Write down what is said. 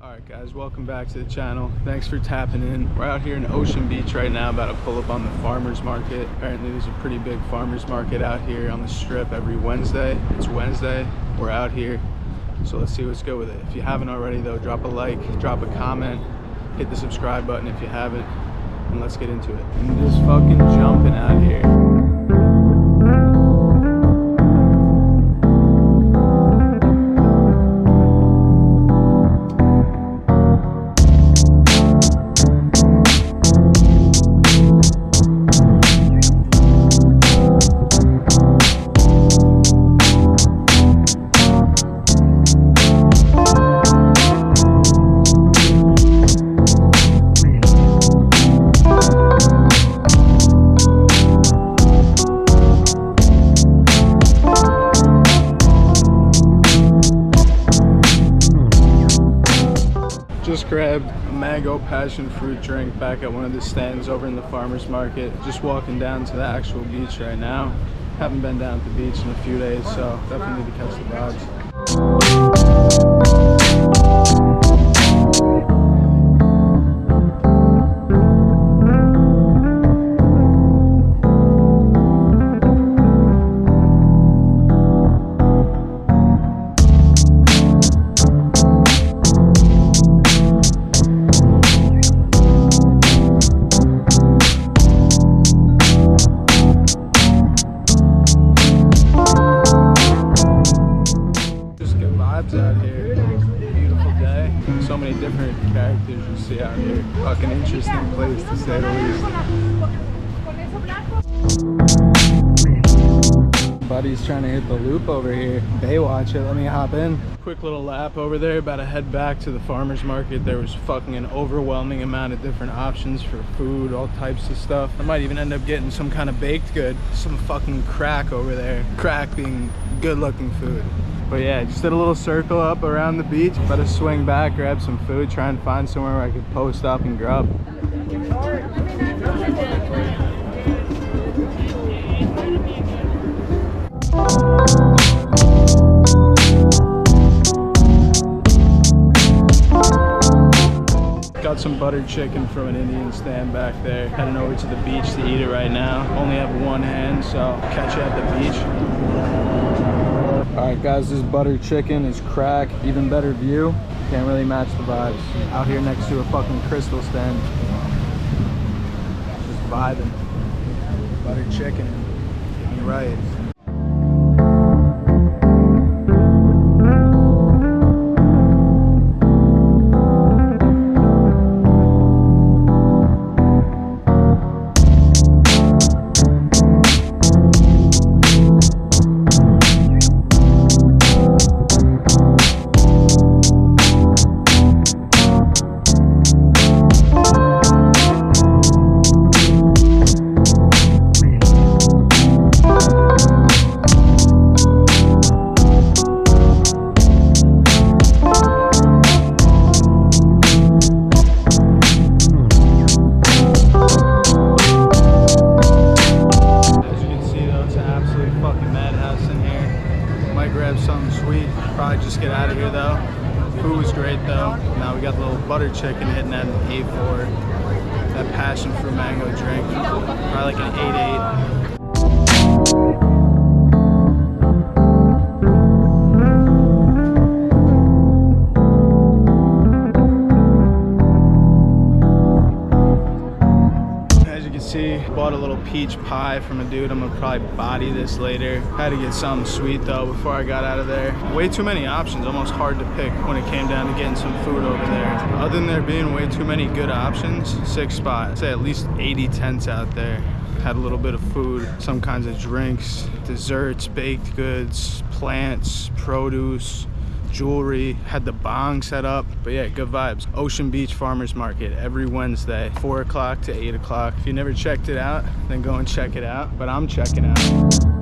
Alright guys, welcome back to the channel. Thanks for tapping in. We're out here in Ocean Beach right now, about to pull up on the farmers market. Apparently there's a pretty big farmers market out here on the strip every Wednesday. It's Wednesday, we're out here, so let's see what's good with it. If you haven't already though, drop a like, drop a comment, hit the subscribe button if you haven't, and let's get into it. And just fucking jumping out here. Just grabbed a mango passion fruit drink back at one of the stands over in the farmers market. Just walking down to the actual beach right now. Haven't been down at the beach in a few days, so definitely need to catch the vibes. Out here, beautiful day, so many different characters you see out here. Fucking interesting place to say the least. Buddy's trying to hit the loop over here. Baywatch it, let me hop in. Quick little lap over there, about to head back to the farmers market. There was fucking an overwhelming amount of different options for food, all types of stuff. I might even end up getting some kind of baked good, some fucking crack over there. Crack being good looking food. But yeah, just did a little circle up around the beach. About to swing back, grab some food, try and find somewhere where I could post up and grub. Got some buttered chicken from an Indian stand back there. Heading over to the beach to eat it right now. Only have one hand, so I'll catch you at the beach. Alright guys, this buttered chicken is crack, even better view. Can't really match the vibes. Out here next to a fucking crystal stand. Just vibing. Buttered chicken, get me right. Something sweet, probably just get out of here though. Food was great though. Now we got the little butter chicken hitting at an 8-4. That passion fruit mango drink, probably like an 8-8. Bought a little peach pie from a dude. I'm gonna probably body this later. Had to get something sweet though before I got out of there. Way too many options, almost hard to pick when it came down to getting some food over there. Other than there being way too many good options, sick spot. I'd say at least 80 tents out there. Had a little bit of food, some kinds of drinks, desserts, baked goods, plants, produce, jewelry, had the bong set up. But yeah, good vibes. Ocean Beach Farmers Market every Wednesday, 4 o'clock to 8 o'clock. If you never checked it out, then go and check it out. But I'm checking out.